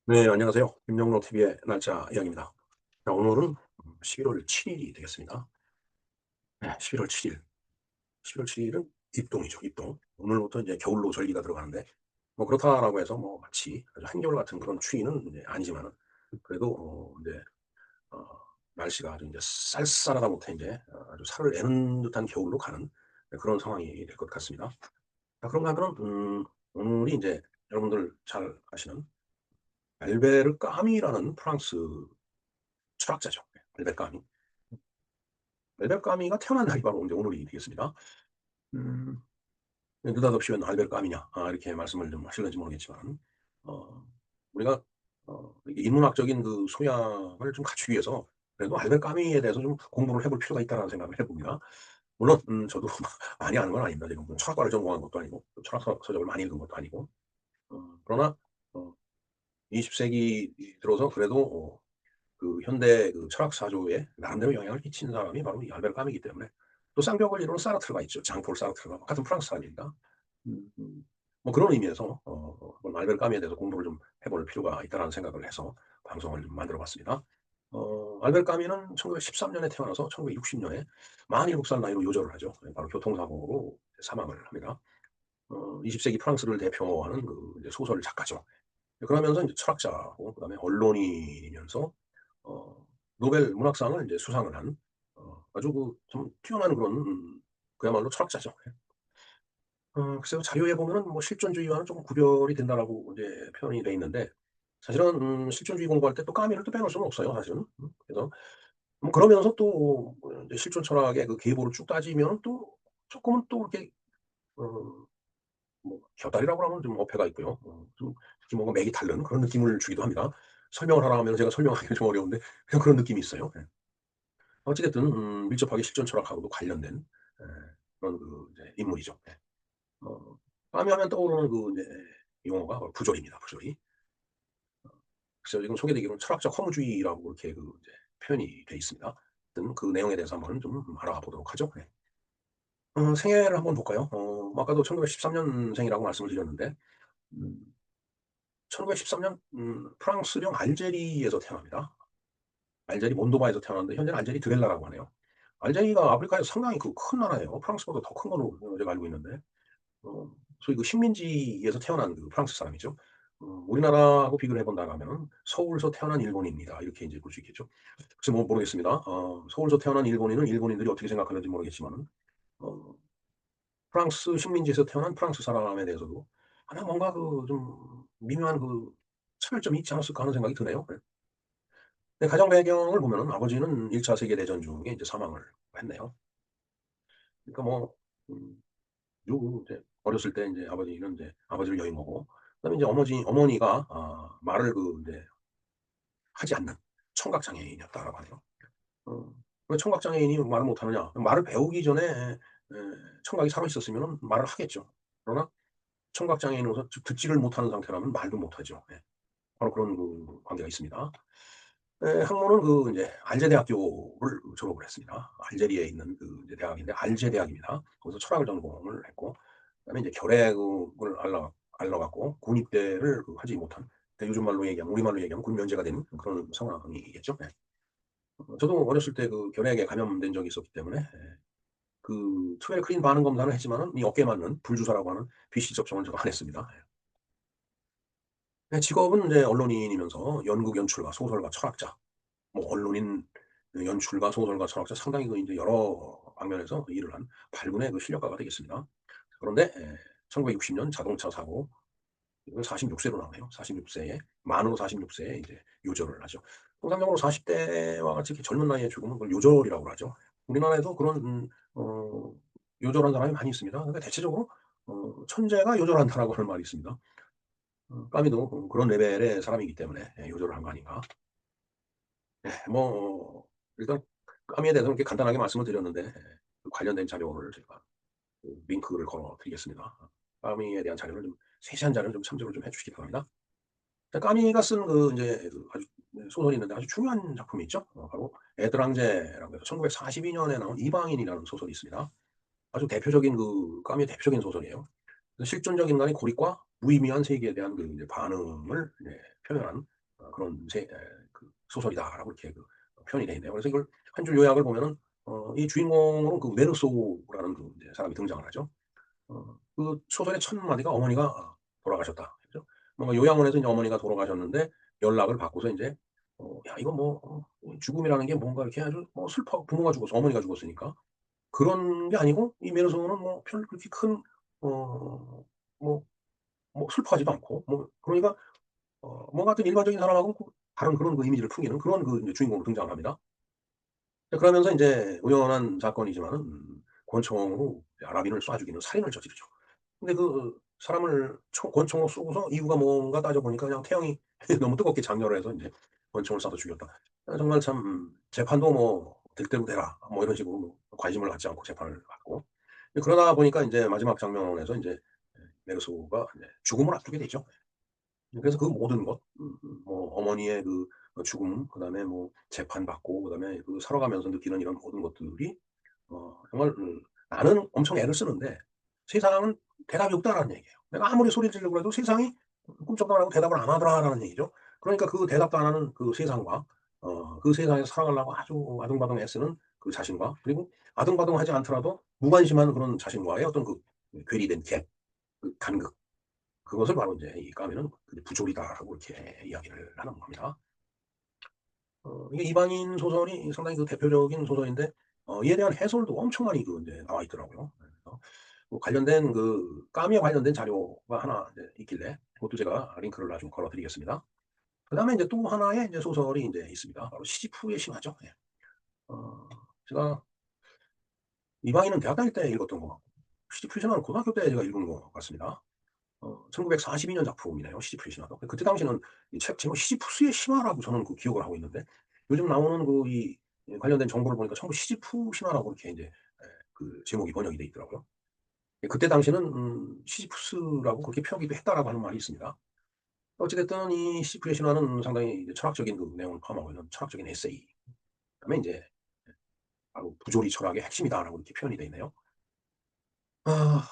네, 안녕하세요. 김영로 TV의 날짜 이야기입니다. 자, 오늘은 11월 7일이 되겠습니다. 네, 11월 7일. 11월 7일은 입동이죠, 입동. 오늘부터 이제 겨울로 절기가 들어가는데, 뭐 그렇다라고 해서 뭐 마치 아주 한겨울 같은 그런 추위는 이제 아니지만은, 그래도 이제 어, 날씨가 아주 이제 쌀쌀하다 못해 이제 아주 살을 애는 듯한 겨울로 가는 그런 상황이 될 것 같습니다. 자, 그런가 하면 오늘이 이제 여러분들 잘 아시는 알베르 까미라는 프랑스 철학자죠. 알베르 까미. 알베르 까미가 태어난 날이 바로 이제 오늘이 되겠습니다. 음, 느닷없이 웬 알베르 까미냐, 이렇게 말씀을 좀 하실는지 모르겠지만, 어, 우리가, 이게 인문학적인 그 소양을 좀 갖추기 위해서 그래도 알베르 까미에 대해서 좀 공부를 해볼 필요가 있다는 생각을 해봅니다. 물론, 저도 많이 아는 건 아닙니다. 지금 뭐 철학과를 전공한 것도 아니고, 철학 서적을 많이 읽은 것도 아니고, 그러나, 어, 20세기 들어서 그래도 그 현대 그 철학사조에 나름대로 영향을 끼친 사람이 바로 이 알베르 까미이기 때문에 또 쌍벽을 이루는 사르트르가 있죠. 장폴 사르트르가 같은 프랑스 사람입니다. 뭐 그런 의미에서 알베르 까미에 대해서 공부를 좀 해볼 필요가 있다는 생각을 해서 방송을 좀 만들어 봤습니다. 알베르 까미는 1913년에 태어나서 1960년에 47살 나이로 요절을 하죠. 바로 교통사고로 사망을 합니다. 20세기 프랑스를 대표하는 그 이제 소설 작가죠. 그러면서 이제 철학자고 그다음에 언론인이면서 어 노벨 문학상을 이제 수상을 한 아주 그 좀 뛰어난 그런 그야말로 철학자죠. 글쎄요. 자료에 보면은 뭐 실존주의와는 좀 구별이 된다라고 이제 표현이 돼 있는데 사실은 실존주의 공부할 때 또 까미를 또 빼놓을 수는 없어요 사실은. 그래서 뭐 그러면서 또 이제 실존 철학의 그 계보를 쭉 따지면 또 쪼끔은 또 이렇게 어 뭐 곁다리라고 하면 좀 어폐가 있고요. 좀 특히 뭔가 맥이 다른 그런 느낌을 주기도 합니다. 설명을 하라 하면 제가 설명하기가 좀 어려운데 그냥 그런 느낌이 있어요. 예. 어찌 됐든 밀접하게 실존 철학하고도 관련된 예 그런 그 이제 인물이죠. 예. 어 밤에 하면 떠오르는 그 이제 용어가 바로 부조리입니다, 부조리. 그래서 지금 소개되기로는 철학적 허무주의라고 그렇게 그 이제 표현이 돼 있습니다. 하여튼 그 내용에 대해서 한번 좀 알아보도록 하죠. 예. 생애를 한번 볼까요? 아까도 1913 년생이라고 말씀을 드렸는데 음 1913년 프랑스령 알제리에서 태어납니다. 알제리 몬도바에서 태어났는데 현재는 알제리 드렐라라고 하네요. 알제리가 아프리카에서 상당히 그 큰 나라예요. 프랑스보다 더 큰 걸로 제가 알고 있는데 소위 그 식민지에서 태어난 그 프랑스 사람이죠. 우리나라하고 비교를 해 본다라면은 서울서 태어난 일본인이다. 이렇게 인제 볼 수 있겠죠. 글쎄 뭐 모르겠습니다. 서울서 태어난 일본인은 일본인들이 어떻게 생각하는지 모르겠지만은 어 프랑스 식민지에서 태어난 프랑스 사람에 대해서도 아마 뭔가 그 좀 미묘한 그 차별점이 있지 않았을까 하는 생각이 드네요. 네. 근데 가정 배경을 보면은 아버지는 1차 세계 대전 중에 이제 사망을 했네요. 그러니까 뭐 그리고 이제 어렸을 때 인제 아버지는 인제 아버지를 여의모고 그다음에 이제 어머니가 말을 그 인제 하지 않는 청각 장애인이었다라고 하네요. 어 왜 청각 장애인이 말을 못 하느냐? 말을 배우기 전에 청각이 살아 있었으면은 말을 하겠죠. 그러나 청각 장애인으로서 즉 듣지를 못하는 상태라면 말도 못하죠. 예. 바로 그런 그 관계가 있습니다. 학문은 그 인제 알제 대학교를 졸업을 했습니다. 알제리에 있는 그 이제 대학인데 알제 대학입니다. 거기서 철학을 전공을 했고 그다음에 이제 결핵을 앓아 갖고 군입대를 그 하지 못한 그러니까 요즘 말로 얘기하면 우리말로 얘기하면 군 면제가 된 그런 상황이겠죠. 예. 저도 어렸을 때 그 결핵에 감염된 적이 있었기 때문에 그 투베르클린 반응 검사는 했지만은 이 어깨에 맞는 불주사라고 하는 BCG 접종은 제가 안 했습니다. 예. 직업은 인제 언론인이면서 연극 연출가, 소설가, 철학자 뭐 언론인, 연출가, 소설가, 철학자 상당히 그 인제 여러 방면에서 그 일을 한 발군의 그 실력가가 되겠습니다. 그런데 1960년 자동차 사고 이건 46 세로 나오네요. 46 세에 만으로 46 세에 이제 요절을 하죠. 통상적으로 40 대와 같이 이렇게 젊은 나이에 죽으면 그걸 요절이라고 하죠. 우리나라에도 그런 요절한 사람이 많이 있습니다. 그러니까 대체적으로 "천재가 요절한다."라고 하는 말이 있습니다. 까미도 그런 레벨의 사람이기 때문에 요절을 한 거 아닌가. 뭐 일단 까미에 대해서는 이렇게 간단하게 말씀을 드렸는데 그 관련된 자료를 제가 그 링크를 걸어 드리겠습니다. 까미에 대한 자료를 좀 세세한 자료를 좀 참조를 좀 해 주시기 바랍니다. 까미가 쓴 그 인제 그 아주 소설이 있는데 아주 중요한 작품이 있죠. 바로 에드랑제라고 해서 1942 년에 나온 이방인이라는 소설이 있습니다. 아주 대표적인 그 까미의 대표적인 소설이에요. 실존적 인간의 고립과 무의미한 세계에 대한 그 이제 반응을 이제 표현한 그런 그 소설이다라고 이렇게 그 표현이 돼 있네요. 그래서 이걸 한 줄 요약을 보면은 이 주인공으로 그 메르소라는 그 이제 사람이 등장을 하죠. 그 소설의 첫 마디가 어머니가 돌아가셨다. 그죠? 뭔가 요양원에서 이제 어머니가 돌아가셨는데 연락을 받고서 인제 야 이거 뭐 죽음이라는 게 뭔가 이렇게 아주 뭐 슬퍼 부모가 죽어서 어머니가 죽었으니까 그런 게 아니고 이 메르소는 뭐 별 그렇게 큰 어 뭐 슬퍼하지도 않고 뭐 그러니까 뭔가 어떤 일반적인 사람하고는 다른 그런 그 이미지를 풍기는 그런 그 이제 주인공으로 등장을 합니다. 그러면서 인제 우연한 사건이지만은 권총으로 아랍인을 쏴 죽이는 살인을 저지르죠. 근데 그 사람을 권총으로 쏘고서 이유가 뭔가 따져 보니까 그냥 태형이 너무 뜨겁게 장렬을 해서 인제 권총을 쏴서 죽였다. 정말 참 재판도 뭐 "될 대로 되라." 뭐 이런 식으로 뭐 관심을 갖지 않고 재판을 받고 그러다 보니까 인제 마지막 장면에서 인제 메르소가 이제 죽음을 앞두게 되죠. 그래서 그 모든 것 뭐 어머니의 그 죽음 그다음에 뭐 재판받고 그다음에 그 살아가면서 느끼는 이런 모든 것들이 정말 나는 엄청 애를 쓰는데 세상은 대답이 없다라는 얘기예요. 내가 아무리 소리를 지르고 해도 세상이 꿈쩍도 안 하고 대답을 안 하더라라는 얘기죠. 그러니까 그 대답도 안 하는 그 세상과 그 세상에서 살아가려고 아주 아등바등 애쓰는 그 자신과 그리고 아등바등하지 않더라도 무관심한 그런 자신과의 어떤 그 괴리된 갭, 그 간극 그것을 바로 인제 이 까미는 그 부조리다라고 이렇게 이야기를 하는 겁니다. 이게 이방인 소설이 상당히 그 대표적인 소설인데 이에 대한 해설도 엄청 많이 그 인제 나와 있더라고요. 그래서 뭐 관련된 그 까미에 관련된 자료가 하나 이제 있길래 그것도 제가 링크를 나중에 걸어 드리겠습니다. 그다음에 인제 또 하나의 인제 소설이 인제 있습니다. 바로 시지프의 신화죠. 예. 어 제가 이방인은 대학 다닐 때 읽었던 것 같고 시지프의 신화는 고등학교 때 제가 읽은 것 같습니다. 1942년 작품이네요. 시지프의 신화도. 그때 당시에는 이 책 제목이 시지프스의 신화라고 저는 그 기억을 하고 있는데 요즘 나오는 그 이 관련된 정보를 보니까 전부 시지프 신화라고 이렇게 인제 그 제목이 번역이 돼 있더라고요. 그때 당시는 시지프스라고 그렇게 표기도 했다라고 하는 말이 있습니다. 어찌 됐든 이 시지프의 신화는 상당히 이제 철학적인 그 내용을 포함하고 있는 철학적인 에세이. 그다음에 인제 바로 부조리 철학의 핵심이다라고 이렇게 표현이 돼 있네요. 아.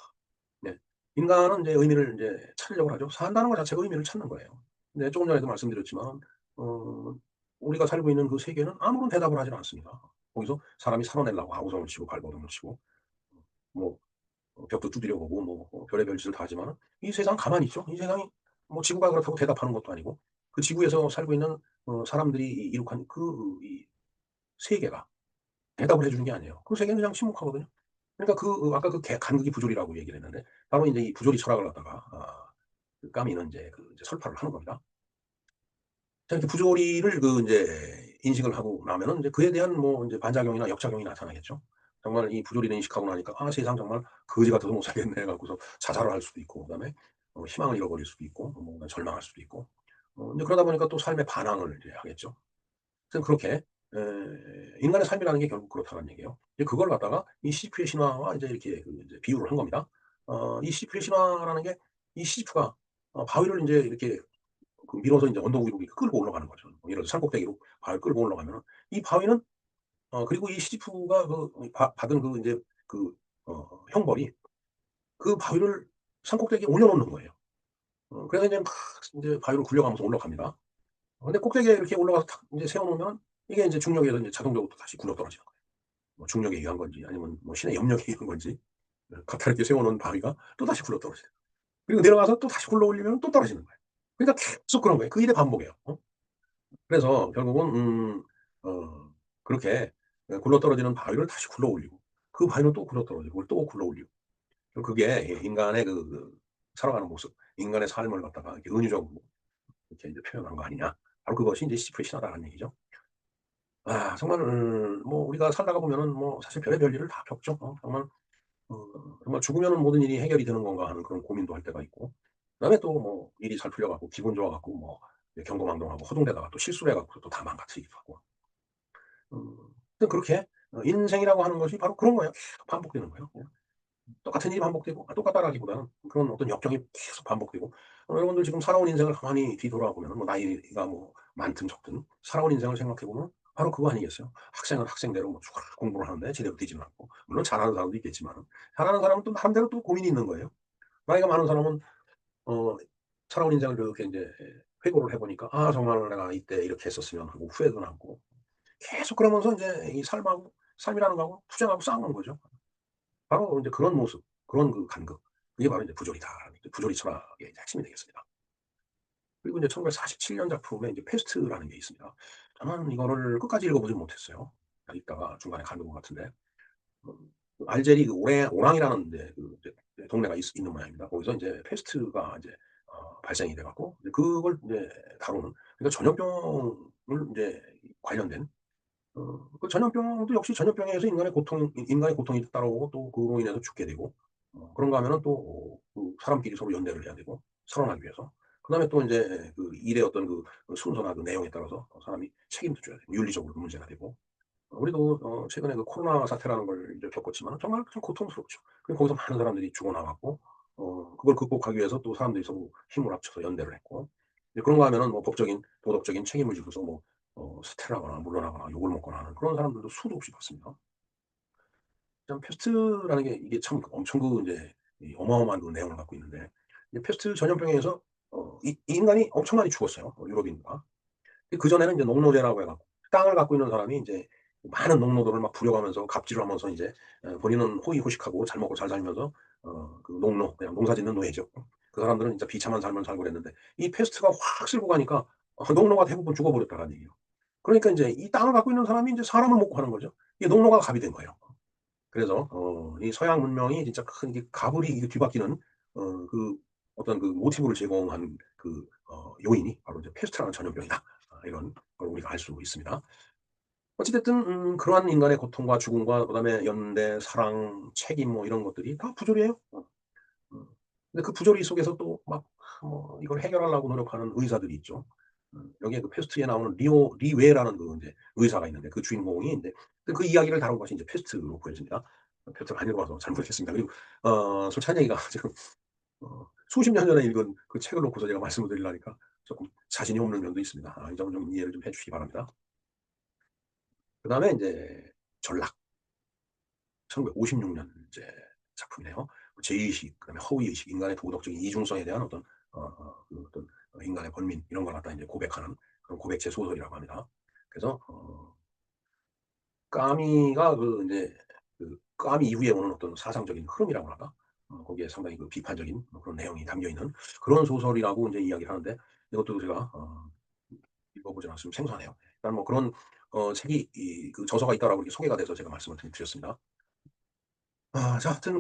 네. 인간은 인제 의미를 인제 찾으려고 하죠. 산다는 것 자체가 의미를 찾는 거예요. 근데 조금 전에도 말씀드렸지만 어 우리가 살고 있는 그 세계는 아무런 대답을 하질 않습니다. 거기서 사람이 살아내려고 아우성을 치고 발버둥을 치고 뭐 벽도 두드려 보고 뭐 별의별 짓을 다 하지만은 이 세상은 가만히 있죠. 이 세상이 뭐 지구가 그렇다고 대답하는 것도 아니고 그 지구에서 살고 있는 사람들이 이룩한 그 이 세계가 대답을 해 주는 게 아니에요. 그 세계는 그냥 침묵하거든요. 그러니까 아까 그 간극이 부조리라고 얘기를 했는데 바로 인제 이 부조리 철학을 갖다가 그 까미는 인제 그 이제 설파를 하는 겁니다. 자 이렇게 부조리를 그 인제 인식을 하고 나면은 인제 그에 대한 뭐 인제 반작용이나 역작용이 나타나겠죠. 정말 이 부조리를 인식하고 나니까 '아 세상 정말 거지 같아서 못 살겠네.' 해 갖고서 자살을 할 수도 있고 그다음에 희망을 잃어버릴 수도 있고 뭐 절망할 수도 있고 인제 그러다 보니까 또 삶의 반항을 이제 하겠죠. 그래서 그렇게 인간의 삶이라는 게 결국 그렇다는 얘기예요. 이제 그걸 갖다가 이 시지프의 신화와 이제 이렇게 그 이제 비유를 한 겁니다. 이 시지프의 신화라는 게 이 시지프가 바위를 인제 이렇게 그 밀어서 인제 언덕 위로 이렇게 끌고 올라가는 거죠. 뭐 예를 들어서 산꼭대기로 바위를 끌고 올라가면은 이 바위는 그리고 이 시지프가 그 받은 그 인제 그 형벌이 그 바위를 산꼭대기에 올려놓는 거예요. 그래서 인제 막 인제 바위로 굴려가면서 올라갑니다. 근데 꼭대기에 이렇게 올라가서 탁 인제 세워 놓으면 이게 인제 중력에 의해서 인제 자동적으로 또 다시 굴러떨어지는 거예요. 뭐 중력에 의한 건지 아니면 뭐 신의 염력에 의한 건지 가파르게 세워 놓은 바위가 또다시 굴러떨어져요. 그리고 내려가서 또다시 굴러올리면 또 떨어지는 거예요. 그러니까 계속 그런 거예요. 그 일의 반복이에요. 그래서 결국은 어 그렇게 굴러떨어지는 바위를 다시 굴러올리고 그 바위는 또 굴러떨어지고 그걸 또 굴러올리고 그게 인간의 그 살아가는 모습, 인간의 삶을 갖다가 이렇게 은유적으로 이렇게 이제 표현한 거 아니냐. 바로 그것이 인제 시지프의 신화다라는 얘기죠. 정말 뭐 우리가 살다가 보면은 뭐 사실 별의별 일을 다 겪죠. 정말 정말 '죽으면은 모든 일이 해결이 되는 건가.' 하는 그런 고민도 할 때가 있고 그다음에 또 뭐 일이 잘 풀려 갖고 기분 좋아 갖고 뭐 경거망동하고 허둥대다가 또 실수를 해 갖고 또 다 망가뜨리기도 하고. 하여튼 그렇게 인생이라고 하는 것이 바로 그런 거예요. 계속 반복되는 거예요. 그냥 똑같은 일이 반복되고 똑같다라기보다는 그런 어떤 역경이 계속 반복되고 여러분들 지금 살아온 인생을 가만히 뒤돌아보면은 뭐 나이가 뭐 많든 적든 살아온 인생을 생각해 보면 바로 그거 아니겠어요? 학생은 학생대로 뭐 공부를 하는데 제대로 되지는 않고 물론 잘하는 사람도 있겠지만은 잘하는 사람은 또 나름대로 또 고민이 있는 거예요. 나이가 많은 사람은 어 살아온 인생을 그렇게 인제 회고를 해 보니까 '아 정말 내가 이때 이렇게 했었으면.' 하고 후회도 남고 계속 그러면서 인제 이 삶이라는 거하고 투쟁하고 싸우는 거죠. 바로 인제 그런 모습, 그런 그 간극. 그게 바로 이제 부조리다라는 이제 부조리 철학의 이제 핵심이 되겠습니다. 그리고 인제 1947년 작품에 이제 페스트라는 게 있습니다. 저는 이거를 끝까지 읽어 보진 못했어요. 읽다가 중간에 관둔 것 같은데 그 알제리 그 오랑이라는 이제 동네가 있는 모양입니다. 거기서 인제 페스트가 인제 발생이 돼 갖고 이제 그걸 인제 다루는, 그러니까 전염병을 인제 관련된 그 전염병도 역시 전염병에 의해서 인간의 고통이 따라오고 또 그로 인해서 죽게 되고 그런가 하면은 또 그 사람끼리 서로 연대를 해야 되고 살아나기 위해서. 그다음에 또 인제 그 일의 어떤 그 순서나 그 내용에 따라서 사람이 책임도 져야 되고 윤리적으로도 문제가 되고 우리도 최근에 그 코로나 사태라는 걸 이제 겪었지만 정말 좀 고통스럽죠. 그 거기서 많은 사람들이 죽어 나갔고 그걸 극복하기 위해서 또 사람들이 서로 힘을 합쳐서 연대를 했고 이제 그런가 하면은 뭐 법적인 도덕적인 책임을 지고서 뭐 사퇴를 하거나 물러나거나 욕을 먹거나 하는 그런 사람들도 수도 없이 봤습니다. 참 패스트라는 게 이게 참 엄청 그 인제 이 어마어마한 그 내용을 갖고 있는데 이 패스트 전염병에 의해서 이 인간이 엄청 많이 죽었어요, 유럽인구가. 그전에는 이제 농노제라고 해 갖고 땅을 갖고 있는 사람이 인제 많은 농노들을 막 부려가면서 갑질을 하면서 인제 본인은 호의호식하고 잘 먹고 잘 살면서 그 농노 그냥 농사 짓는 노예죠. 그 사람들은 진짜 비참한 삶을 살고 그랬는데 이 패스트가 확 쓸고 가니까 농노가 대부분 죽어 버렸다라는 얘기예요. 그러니까 인제 이 땅을 갖고 있는 사람이 인제 사람을 먹고 하는 거죠. 이게 농노가 갑이 된 거예요. 그래서 이 서양 문명이 진짜 큰 이게 가불이 이게 뒤바뀌는 그 어떤 그 모티브를 제공한 그 요인이 바로 이제 페스트라는 전염병이다. 이런 걸 우리가 알 수 있습니다. 어찌 됐든 그러한 인간의 고통과 죽음과 그다음에 연대, 사랑, 책임 뭐 이런 것들이 다 부조리예요. 음. 근데 그 부조리 속에서 또 막 이걸 해결하려고 노력하는 의사들이 있죠. 여기에 그 페스트에 나오는 리웨라는 그 인제 의사가 있는데 그 주인공이 인제 그 이야기를 다룬 것이 인제 페스트로 보여집니다. 페스트를 안 읽어 봐서 잘 모르겠습니다. 그리고 솔찬이가 지금 수십 년 전에 읽은 그 책을 놓고서 제가 말씀을 드리려니까 쪼끔 자신이 없는 면도 있습니다. 이 점은 좀 이해를 좀 해 주시기 바랍니다. 그다음에 인제 전락. 1956년 이제 작품이네요. 제의식 그다음에 허위의식, 인간의 도덕적인 이중성에 대한 어떤 그 어떤 인간의 번민 이런 걸 갖다 인제 고백하는 그런 고백체 소설이라고 합니다. 그래서 까미가 그 인제 그 까미 이후에 오는 어떤 사상적인 흐름이라고 할까? 거기에 상당히 그 비판적인 그런 내용이 담겨 있는 그런 소설이라고 인제 이야기를 하는데 이것도 제가 읽어 보진 않았으면 생소하네요. 일단 뭐 그런 책이 그 저서가 있다라고 이렇게 소개가 돼서 제가 말씀을 드렸습니다. 자 하여튼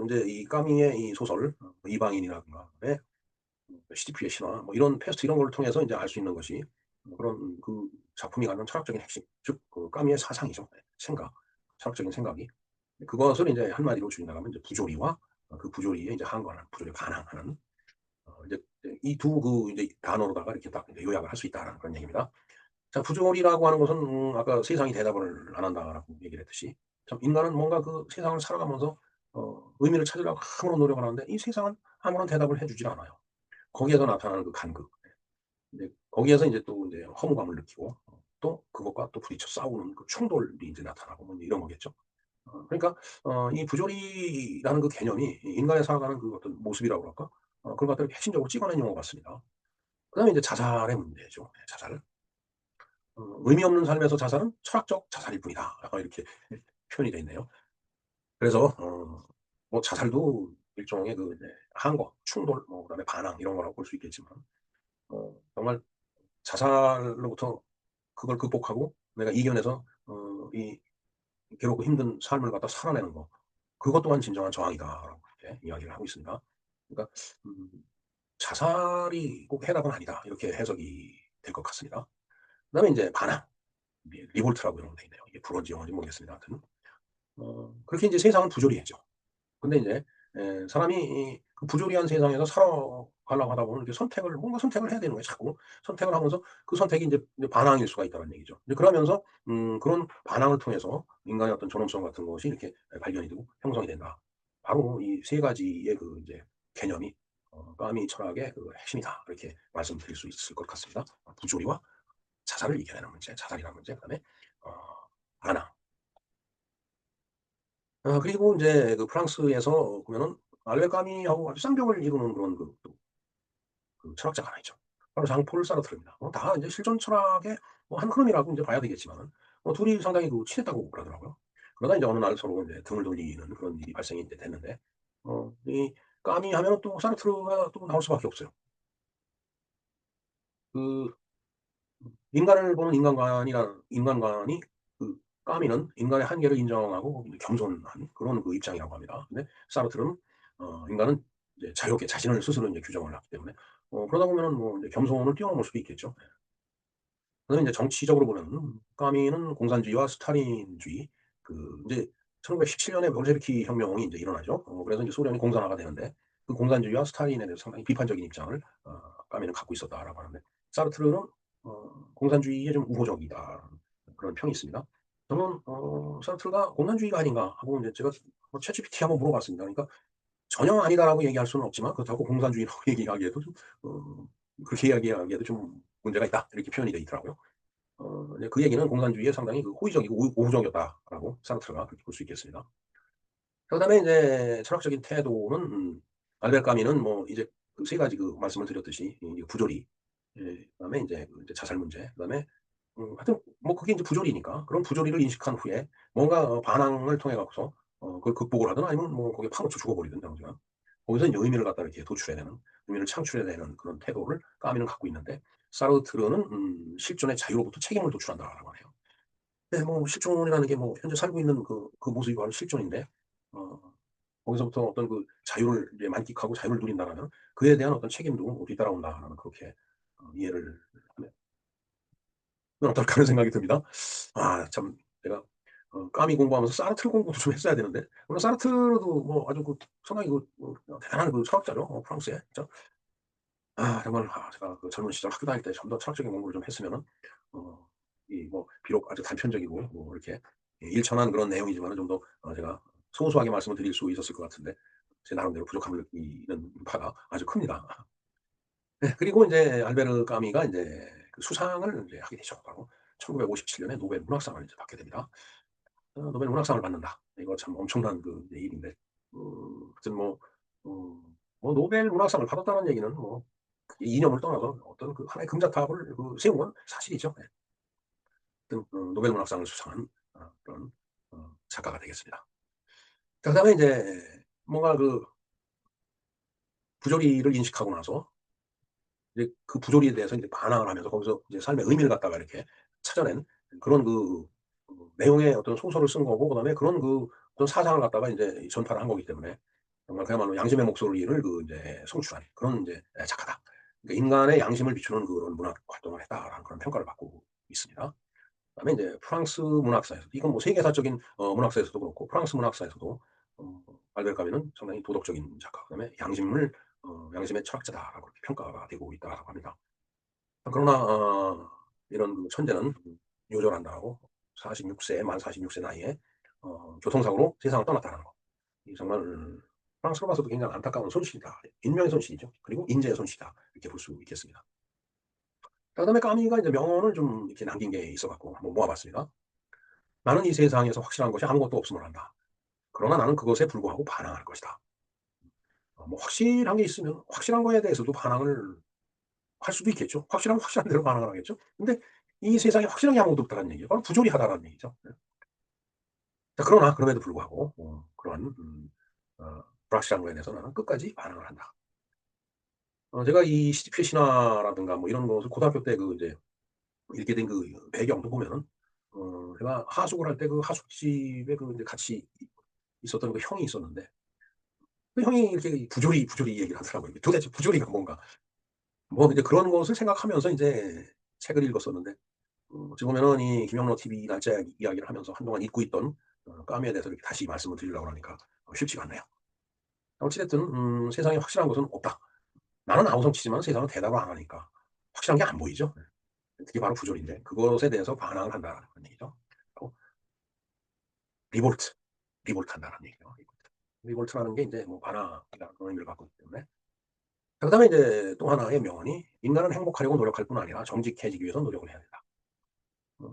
인제 이 까미의 이 소설 이방인이라든가 그다음에 시디프의 신화 뭐 이런 패스트 이런 걸 통해서 인제 알 수 있는 것이 그런 그 작품이 갖는 철학적인 핵심 즉 그 까미의 사상이죠. 네. 생각, 철학적인 생각이 그것을 인제 한마디로 줄인다고 하면 이제 부조리와 그 부조리에 이제 항거하는 부조리에 반항하는 이제 이 두 그 이제 단어로다가 이렇게 딱 이제 요약을 할 수 있다라는 그런 얘기입니다. 자 부조리라고 하는 것은 아까 "세상이 대답을 안 한다."라고 얘기를 했듯이 참 인간은 뭔가 그 세상을 살아가면서 의미를 찾으려고 아무런 노력을 하는데 이 세상은 아무런 대답을 해 주질 않아요. 거기에서 나타나는 그 간극. 근데 거기에서 인제 또 인제 허무감을 느끼고 또 그것과 또 부딪혀 싸우는 그 충돌이 인제 나타나고 뭐 이런 거겠죠. 그러니까 이 부조리라는 그 개념이 이 인간이 살아가는 그 어떤 모습이라고 그럴까? 그런 것들을 핵심적으로 찍어낸 영화 같습니다. 그다음에 인제 자살의 문제죠. 네 자살. "의미 없는 삶에서 자살은 철학적 자살일 뿐이다." 이렇게 표현이 돼 있네요. 그래서 뭐 자살도 일종의 그 이제 항거, 충돌 뭐 그다음에 반항 이런 거라고 볼 수 있겠지만 정말 자살로부터 그걸 극복하고 내가 이겨내서 이 괴롭고 힘든 삶을 갖다 살아내는 거 그것 또한 진정한 저항이다라고 이렇게 이야기를 하고 있습니다. 그러니까 음 '자살이 꼭 해답은 아니다.' 이렇게 해석이 될 것 같습니다. 그다음에 인제 반항, 리볼트라고 영어로 돼 있네요. 이게 불어인지 영어인지 모르겠습니다. 하여튼 그렇게 인제 세상은 부조리해져. 근데 인제 사람이 그 부조리한 세상에서 살아가려고 하다 보면 이렇게 뭔가 선택을 해야 되는 거예요 자꾸. 선택을 하면서 그 선택이 인제 반항일 수가 있다는 얘기죠. 이제 그러면서 그런 반항을 통해서 인간의 어떤 존엄성 같은 것이 이렇게 발견이 되고 형성이 된다. 바로 이 세 가지의 그 인제 개념이 까미 철학의 그 핵심이다. 이렇게 말씀드릴 수 있을 것 같습니다. 부조리와 자살을 이겨내는 문제, 자살이라는 문제 그다음에 어 반항. 그리고 인제 그 프랑스에서 보면은 알베 까미하고 아주 쌍벽을 이루는 그런 그 철학자가 하나 있죠. 바로 장폴 사르트르입니다. 다 이제 실존 철학의 한 흐름이라고 이제 봐야 되겠지만은 둘이 상당히 친했다고 그러더라고요. 그러다 인제 어느 날 서로 인제 등을 돌리는 그런 일이 발생이 이제 됐는데 이 까미 하면은 또 사르트르가 또 나올 수밖에 없어요. 그 인간을 보는 인간관이 까미는 인간의 한계를 인정하고 겸손한 그런 입장이라고 합니다. 근데 사르트르는 인간은 이제 자유롭게 자신을 스스로 인제 규정을 하기 때문에 그러다 보면은 뭐 인제 겸손을 뛰어넘을 수도 있겠죠. 그다음에 인제 정치적으로 보면은 까미는 공산주의와 스탈린주의 인제 1917 년에 볼셰비키 혁명이 인제 일어나죠. 그래서 인제 소련이 공산화가 되는데 그 공산주의와 스탈린에 대해서 상당히 비판적인 입장을 까미는 갖고 있었다라고 하는데 사르트르는 공산주의에 좀 우호적이다 그런 평이 있습니다. 저는 사르트르가 공산주의가 아닌가 하고 인제 제가 챗GPT에 한번 물어봤습니다. 그러니까 전혀 아니다라고 얘기할 수는 없지만 그렇다고 공산주의라고 얘기하기에도 좀 그렇게 이야기하기에도 좀 문제가 있다 이렇게 표현이 돼 있더라고요. 이제 그 얘기는 공산주의에 상당히 호의적이고 우호적이었다라고 사르트르가 그렇게 볼 수 있겠습니다. 그다음에 인제 철학적인 태도는 알베르 까미는 뭐 이제 그 세 가지 말씀을 드렸듯이 이 부조리 그다음에 인제 인제 자살 문제 그다음에 하여튼 뭐 그게 인제 부조리니까 그런 부조리를 인식한 후에 뭔가 반항을 통해 갖고서 그걸 극복을 하든 아니면 뭐 거기에 파묻혀 죽어버리든 당장 거기서 인제 의미를 갖다 이렇게 도출해내는 의미를 창출해내는 그런 태도를 까미는 갖고 있는데 사르트르는 실존의 자유로부터 책임을 도출한다라고 하네요. 네 뭐 실존이라는 게 뭐 현재 살고 있는 그 모습이 바로 실존인데 어 거기서부터 어떤 자유를 이제 만끽하고 자유를 누린다라면 그에 대한 어떤 책임도 뒤따라온다라는 그렇게 이해를 하면 어떨까 하는 생각이 듭니다. 참 제가 까미 공부하면서 사르트르 공부도 좀 했어야 되는데 물론 사르트르도 뭐 아주 상당히 대단한 철학자죠. 프랑스의. 그죠? 정말 제가 젊은 시절 학교 다닐 때 좀 더 철학적인 공부를 좀 했으면은 어 이 뭐 비록 아주 단편적이고 뭐 이렇게 일천한 그런 내용이지만은 좀 더 제가 소소하게 말씀을 드릴 수 있었을 것 같은데 제 나름대로 부족함을 느끼는 바가 아주 큽니다. 네 그리고 인제 알베르 까미가 인제 수상을 인제 하게 되죠. 바로 1957 년에 노벨 문학상을 이제 받게 됩니다. 노벨 문학상을 받는다. 이거 참 엄청난 이제 일인데 하여튼 어 노벨 문학상을 받았다는 얘기는 뭐 이념을 떠나서 어떤 하나의 금자탑을 세운 건 사실이죠. 네. 하여튼 노벨 문학상을 수상한 그런 작가가 되겠습니다. 자 그다음에 인제 뭔가 부조리를 인식하고 나서 이제 그 부조리에 대해서 인제 반항을 하면서 거기서 이제 삶의 의미를 갖다가 이렇게 찾아낸 그런 내용의 어떤 소설을 쓴 거고 그다음에 그런 어떤 사상을 갖다가 인제 전파를 한 거기 때문에 정말 그야말로 양심의 목소리를 인제 송출한 그런 인제 작가다. 그러니까 '인간의 양심을 비추는 그런 문학 활동을 했다.'라는 그런 평가를 받고 있습니다. 그다음에 인제 프랑스 문학사에서 이건 뭐 세계사적인 문학사에서도 그렇고 프랑스 문학사에서도 어 알베르 까뮈는 상당히 도덕적인 작가 그다음에 양심의 철학자다라고 이렇게 평가가 되고 있다라고 합니다. 그러나 이런 천재는 요절한다고 46 세 만 46세 나이에 교통사고로 세상을 떠났다는 거. 이 정말 프랑스로 봐서도 굉장히 안타까운 손실이다. 인명의 손실이죠. 그리고 인재의 손실이다. 이렇게 볼 수 있겠습니다. 그다음에 까미가 이제 명언을 좀 이렇게 남긴 게 있어 갖고 한번 모아 봤습니다. "나는 이 세상에서 확실한 것이 아무것도 없음을 안다. 그러나 나는 그것에 불구하고 반항할 것이다." 뭐 확실한 게 있으면 확실한 거에 대해서도 반항을 할 수도 있겠죠. 확실하면 확실한 대로 반응을 하겠죠. 근데 이 세상에 확실한 게 아무것도 없다는 얘기예요. 바로 부조리하다라는 얘기죠. 네. 자 그러나 그럼에도 불구하고 그러한 불확실한 거에 대해서 나는 끝까지 반응을 한다. 제가 이 시지프의 신화라든가 뭐 이런 것을 고등학교 때 이제 읽게 된 배경도 보면은 제가 하숙을 할 때 하숙집에 이제 같이 있었던 형이 있었는데 그 형이 이렇게 부조리 얘기를 하더라고요. 도대체 부조리가 뭔가. 뭐 이제 그런 것을 생각하면서 인제 책을 읽었었는데 어찌 보면은 이 김영로 TV 날짜 이야기를 하면서 한동안 잊고 있던 까미에 대해서 이렇게 다시 말씀을 드리려고 하니까 쉽지가 않네요. 어찌 됐든 세상에 확실한 것은 없다. 나는 아우성치지만 세상은 대답을 안 하니까 확실한 게 안 보이죠. 네. 그게 바로 부조리인데 그것에 대해서 반항을 한다라는 그런 얘기죠. 또 리볼트, 리볼트한다는 얘기죠. 리볼트. 리볼트라는 게 인제 뭐 반항이라는 그런 의미를 갖고 있기 때문에 그다음에 이제 또 하나의 명언이 "인간은 행복하려고 노력할 뿐 아니라 정직해지기 위해서 노력을 해야 된다."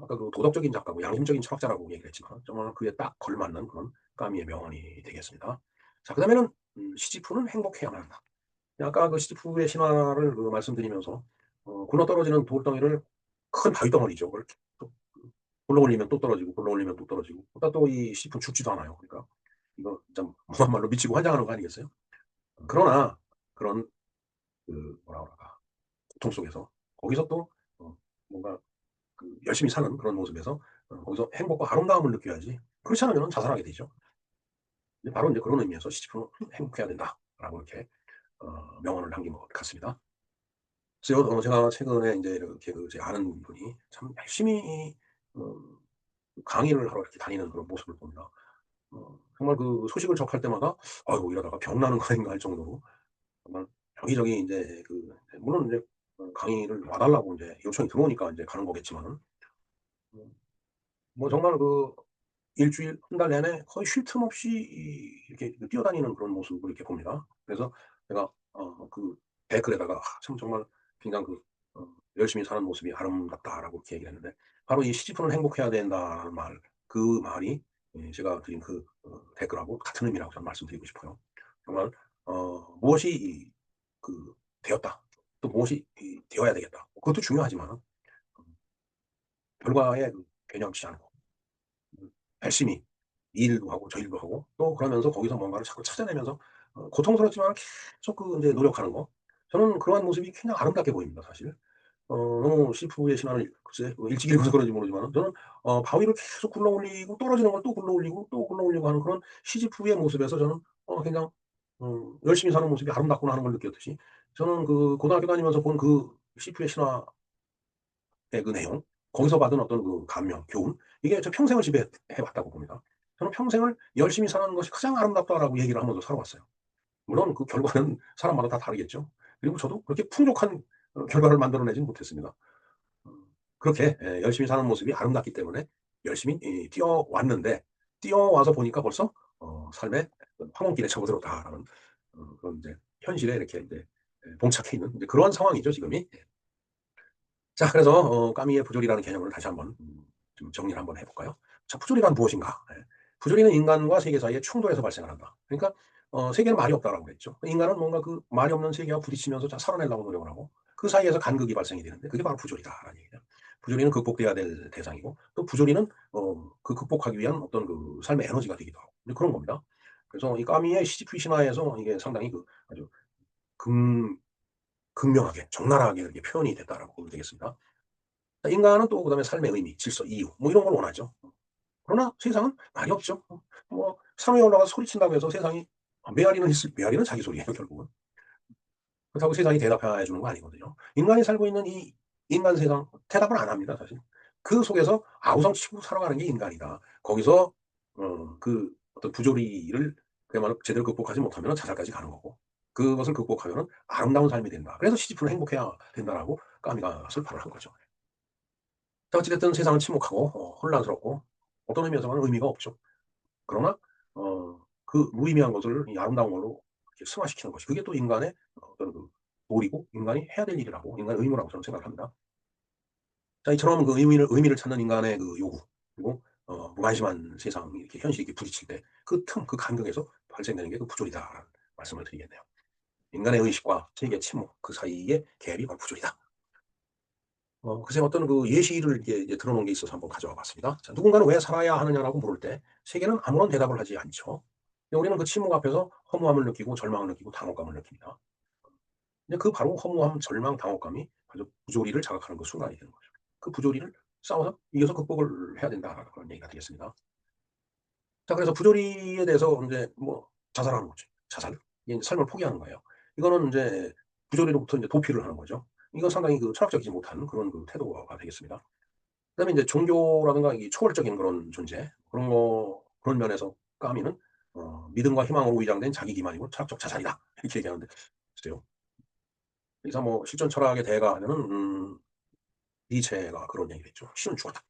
아까 도덕적인 작가고 양심적인 철학자라고 얘기를 했지만 정말 그에 딱 걸맞는 그런 까미의 명언이 되겠습니다. 자 그다음에는 시지프는 행복해야만 한다. 아까 시지프의 신화를 말씀드리면서 굴러떨어지는 돌덩이를 큰 바위 덩어리죠. 그걸 또 굴러 올리면 또 떨어지고 굴러 올리면 또 떨어지고 그러다 또 이 시프 죽지도 않아요. 그러니까 이거 진짜 무한말로 미치고 환장하는 거 아니겠어요? 그러나 그런 그 뭐라 그럴까 고통 속에서 거기서 또 뭔가 그 열심히 사는 그런 모습에서 거기서 행복과 아름다움을 느껴야지 그렇지 않으면 자살하게 되죠. 근데 바로 이제 그런 의미에서 시집은 행복해야 된다라고 이렇게 명언을 남긴 것 같습니다. 그래서 제가 최근에 이제 이렇게 그 제 아는 분이 참 열심히 어 강의를 하러 이렇게 다니는 그런 모습을 봅니다. 정말 그 소식을 접할 때마다 '아이고 이러다가 병 나는 거 아닌가.' 할 정도로 정말 여기저기 인제 그 물론 인제 강의를 와 달라고 인제 요청이 들어오니까 인제 가는 거겠지만은 음 뭐 정말 그 일 주일 한 달 내내 거의 쉴 틈 없이 이렇게 그 뛰어다니는 그런 모습을 이렇게 봅니다. 그래서 제가 그 댓글에다가 참 정말 굉장히 그 "열심히 사는 모습이 아름답다."라고 이렇게 얘기를 했는데 바로 이 "시지프는 행복해야 된다."는 말 그 말이 제가 드린 그 댓글하고 같은 의미라고 저는 말씀드리고 싶어요. 정말 무엇이 그 되었다. 또 무엇이 되어야 되겠다. 그것도 중요하지만은 결과에 그 균형치 않고 열심히 이 일도 하고 저 일도 하고 또 그러면서 거기서 뭔가를 자꾸 찾아내면서 고통스럽지만 계속 그 인제 노력하는 거. 저는 그러한 모습이 굉장히 아름답게 보입니다 사실. 너무 시푸의 신화를 글쎄 일찍 읽어서 그런지 모르지만은 저는 바위를 계속 굴러 올리고 떨어지는 걸 또 굴러 올리고 또 굴러 올리고 하는 그런 시지프의 모습에서 저는 그냥 '열심히 사는 모습이 아름답구나.' 하는 걸 느꼈듯이 저는 그 고등학교 다니면서 본 그 시푸의 신화 그 내용, 거기서 받은 어떤 그 감명, 교훈 이게 저 평생을 지배해 왔다고 봅니다. 저는 평생을 '열심히 사는 것이 가장 아름답다.'라고 얘기를 하면서 살아왔어요. 물론 그 결과는 사람마다 다 다르겠죠. 그리고 저도 그렇게 풍족한 결과를 만들어내지는 못했습니다. 어 그렇게 열심히 사는 모습이 아름답기 때문에 열심히 뛰어왔는데 뛰어와서 보니까 벌써 삶의 황혼길에 접어들었다라는 그런 인제 현실에 이렇게 인제 봉착해 있는 이제 그런 상황이죠 지금이. 자 그래서 까미의 부조리라는 개념을 다시 한번 좀 정리를 한번 해 볼까요? 자 부조리란 무엇인가? 예. 부조리는 인간과 세계 사이의 충돌에서 발생을 한다. 그러니까 세계는 말이 없다라고 그랬죠. 인간은 뭔가 그 말이 없는 세계와 부딪히면서 자 살아내려고 노력을 하고 그 사이에서 간극이 발생이 되는데 그게 바로 부조리다라는 얘기죠. 부조리는 극복돼야 될 대상이고 또 부조리는 그 극복하기 위한 어떤 그 삶의 에너지가 되기도 하고 이제 그런 겁니다. 그래서 이 까미의 시지프 신화에서 이게 상당히 그 아주 금 극명하게 적나라하게 이렇게 표현이 됐다라고 보면 되겠습니다. 인간은 또 그다음에 삶의 의미, 질서, 이유 뭐 이런 걸 원하죠. 그러나 세상은 말이 없죠. 뭐 산위에 올라가서 소리친다고 해서 세상이 메아리는 있을 메아리는 자기 소리예요 결국은. 그렇다고 세상이 대답해 주는 거 아니거든요. 인간이 살고 있는 이 인간 세상 대답을 안 합니다 사실. 그 속에서 아우성치고 살아가는 게 인간이다. 거기서 그 어떤 부조리를 그야말로 제대로 극복하지 못하면은 자살까지 가는 거고 그것을 극복하면은 아름다운 삶이 된다. 그래서 시지프는 행복해야 된다라고 까미가 설파를 한 거죠. 자 어찌 됐든 세상은 침묵하고 혼란스럽고 어떤 의미에서는 의미가 없죠. 그러나 그 무의미한 것을 이 아름다운 걸로 이렇게 승화시키는 것이 그게 또 인간의 어떤 그 도리고 인간이 해야 될 일이라고 인간의 의무라고 저는 생각을 합니다. 자 이처럼 그 의미를 찾는 인간의 그 요구 그리고 무관심한 세상이 이렇게 현실이 이렇게 부딪힐 때 그 틈 그 간격에서 발생되는 게 그 부조리다라는 말씀을 드리겠네요. 인간의 의식과 세계의 침묵 그 사이의 갭이 바로 부조리다. 글쎄 어떤 그 예시를 이렇게 이제 들어 놓은 게 있어서 한번 가져와 봤습니다. 자 "누군가는 왜 살아야 하느냐?"라고 물을 때 세계는 아무런 대답을 하지 않죠. 근데 우리는 그 침묵 앞에서 허무함을 느끼고 절망을 느끼고 당혹감을 느낍니다. 근데 그 바로 허무함, 절망, 당혹감이 아주 부조리를 자극하는 그 순간이 되는 거죠. 그 부조리를 싸워서 이겨서 극복을 해야 된다라는 그런 얘기가 되겠습니다. 자 그래서 부조리에 대해서 인제 뭐 자살하는 거죠. 자살. 이게 삶을 포기하는 거예요. 이거는 인제 부조리로부터 인제 도피를 하는 거죠. 이건 상당히 그 철학적이지 못한 그런 그 태도가 되겠습니다. 그다음에 인제 종교라든가 이 초월적인 그런 존재 그런 면에서 까미는 "믿음과 희망으로 위장된 자기 기만이고 철학적 자살이다." 이렇게 얘기하는데 글쎄요. 이상 뭐 실존 철학의 대가 하면은 니체가 그런 얘기를 했죠. "신은 죽었다."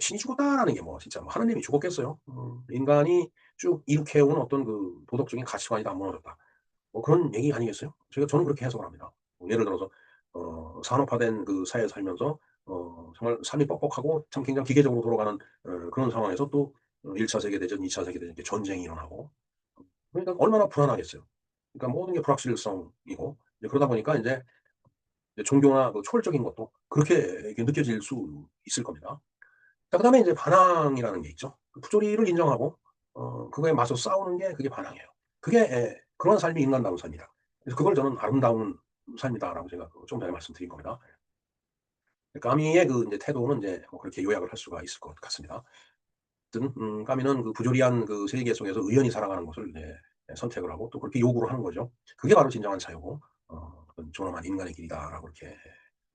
신이 죽었다라는 게 뭐 진짜 뭐 하느님이 죽었겠어요. 인간이 쭉 이룩해 온 어떤 그 도덕적인 가치관이 다 무너졌다. 뭐 그런 얘기 아니겠어요? 저는 그렇게 해석을 합니다. 뭐 예를 들어서 산업화된 그 사회에 살면서 정말 삶이 뻑뻑하고 참 굉장히 기계적으로 돌아가는 그런 상황에서 또 1 차 세계 대전, 2차 세계 대전 이렇게 전쟁이 일어나고 그러니까 얼마나 불안하겠어요. 그러니까 모든 게 불확실성이고 이제 그러다 보니까 인제 이제 종교나 그 초월적인 것도 그렇게 이렇게 느껴질 수 있을 겁니다. 자 그다음에 인제 반항이라는 게 있죠. 그 부조리를 인정하고 그거에 맞서 싸우는 게 그게 반항이에요. 그게 그런 삶이 인간다운 삶이다. 그래서 그걸 저는 '아름다운 삶이다.'라고 제가 좀 전에 말씀드린 겁니다. 까미의 그 인제 태도는 인제 뭐 그렇게 요약을 할 수가 있을 것 같습니다. 어쨌든 까미는 그 부조리한 그 세계 속에서 의연히 살아가는 것을 이제 선택을 하고 또 그렇게 요구를 하는 거죠. 그게 바로 진정한 자유고 어떤 '존엄한 인간의 길이다.'라고 이렇게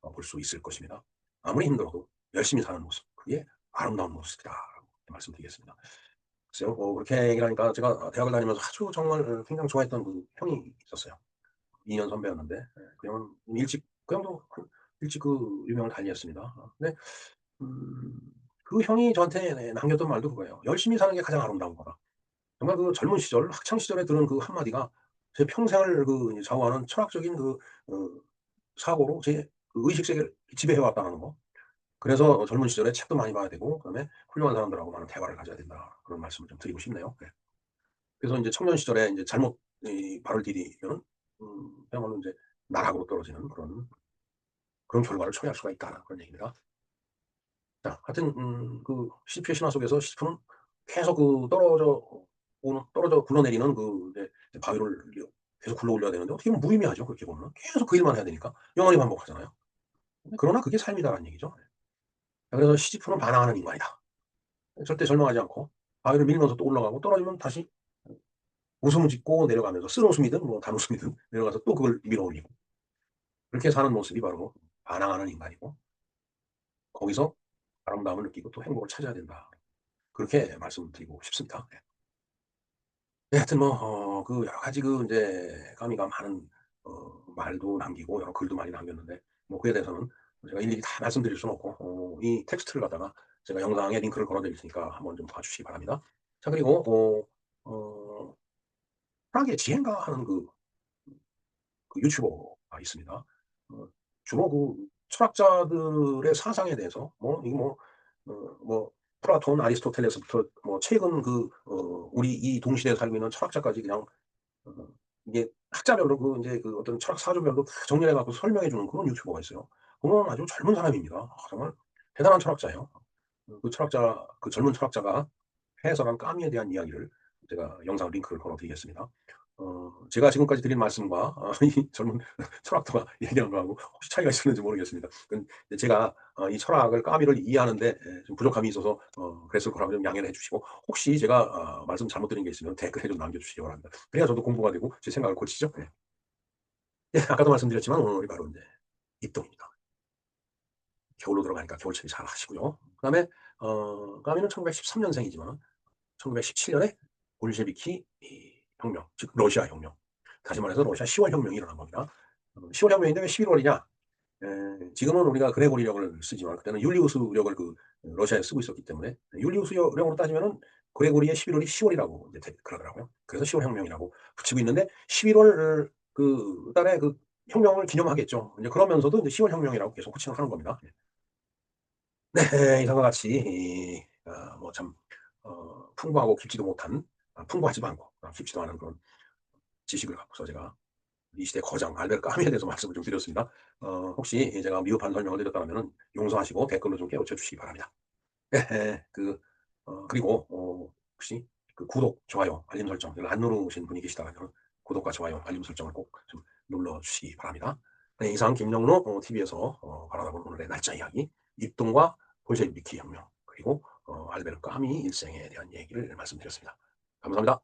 볼 수 있을 것입니다. 아무리 힘들어도 열심히 사는 모습 그게 아름다운 모습이다라고 말씀드리겠습니다. 글쎄요. 그렇게 얘기를 하니까 제가 대학을 다니면서 아주 정말 굉장히 좋아했던 그 형이 있었어요. 2년 선배였는데 그 형은 일찍 그 형도 일찍 그 유명을 달리했습니다. 근데 음 그 형이 저한테 남겼던 말도 그거예요. "열심히 사는 게 가장 아름다운 거다." 정말 그 젊은 시절 학창 시절에 들은 그 한마디가 제 평생을 그 좌우하는 철학적인 그 어 사고로 제 그 의식 세계를 지배해 왔다는 거. 그래서 젊은 시절에 책도 많이 봐야 되고 그다음에 훌륭한 사람들하고 많은 대화를 가져야 된다. 그런 말씀을 좀 드리고 싶네요. 네. 그래서 인제 청년 시절에 인제 잘못 발을 디디면은 그야말로 인제 나락으로 떨어지는 그런 결과를 초래할 수가 있다는 그런 얘기입니다. 자 하여튼 그 시지프의 신화 속에서 시지프는 계속 그 떨어져 굴러내리는 그 이제 바위를 계속 굴러 올려야 되는데 어떻게 보면 무의미하죠, 그렇게 보면은. 계속 그 일만 해야 되니까. 영원히 반복하잖아요. 그러나 그게 삶이다라는 얘기죠. 자 그래서 시지프는 반항하는 인간이다. 절대 절망하지 않고 바위를 밀면서 또 올라가고 떨어지면 다시 웃음을 짓고 내려가면서 쓴웃음이든 뭐 단웃음이든 내려가서 또 그걸 밀어 올리고 그렇게 사는 모습이 바로 반항하는 인간이고 거기서 아름다움을 느끼고 또 행복을 찾아야 된다. 그렇게 말씀드리고 싶습니다. 네. 네 하여튼 뭐 그 여러 가지 그 인제 까미가 많은 말도 남기고 여러 글도 많이 남겼는데 뭐 그에 대해서는 제가 일일이 다 말씀드릴 수는 없고 이 텍스트를 갖다가 제가 영상에 링크를 걸어 드릴 테니까 한번 좀 봐 주시기 바랍니다. 자 그리고 프라하의 지행가 하는 그 유튜버가 있습니다. 주로 그 철학자들의 사상에 대해서 뭐 이게 뭐 플라톤, 아리스토텔레스부터 뭐 최근 우리 이 동시대에 살고 있는 철학자까지 그냥 어 이게 학자별로 그 인제 그 어떤 철학 사조별로 다 정리해 갖고 설명해 주는 그런 유튜버가 있어요. 보면 아주 젊은 사람입니다. 정말 대단한 철학자예요. 그 젊은 철학자가 해석한 까미에 대한 이야기를 제가 영상 링크를 걸어 드리겠습니다. 제가 지금까지 드린 말씀과 이 젊은 철학자가 얘기한 거하고 혹시 차이가 있었는지 모르겠습니다. 제가 이 철학을 까미를 이해하는 데 좀 부족함이 있어서 그랬을 거라고 좀 양해를 해 주시고 혹시 제가 말씀 잘못 드린 게 있으면 댓글에 좀 남겨 주시기 바랍니다. 그래야 저도 공부가 되고 제 생각을 고치죠. 네. 예 아까도 말씀드렸지만 오늘이 바로 인제 입동입니다. 겨울로 들어가니까 겨울철이 잘 하시고요. 그다음에 까미는 1913 년생이지만 1917 년에 볼셰비키 이 혁명 즉 러시아 혁명 다시 말해서 러시아 10월 혁명이 일어난 겁니다. 10월 혁명인데 왜 11 월이냐? 지금은 우리가 그레고리력을 쓰지만 그때는 율리우스력을 러시아에 쓰고 있었기 때문에 율리우스력으로 따지면은 그레고리의 11 월이 10 월이라고 이제 그러더라고요. 그래서 10월 혁명이라고 붙이고 있는데 11월 그 달에 그 혁명을 기념하겠죠. 인제 그러면서도 이제 10월 혁명이라고 계속 호칭을 하는 겁니다. 네. 이상과 같이 뭐 참 풍부하고 깊지도 못한 풍부하지도 않고 깊지도 않은 그런 지식을 갖고서 제가 이 시대 거장 알베르 까미에 대해서 말씀을 좀 드렸습니다. 혹시 제가 미흡한 설명을 드렸다면은 용서하시고 댓글로 좀 깨우쳐 주시기 바랍니다. 예. 그리고 혹시 그 구독, 좋아요, 알림 설정을 안 누르신 분이 계시다면 구독과 좋아요, 알림 설정을 꼭 좀 눌러 주시기 바랍니다. 네 이상 김영로 TV에서 바라다 본 오늘의 날짜 이야기 입동과 볼셰비키 혁명 그리고 알베르 까미 일생에 대한 얘기를 말씀드렸습니다. 감사합니다.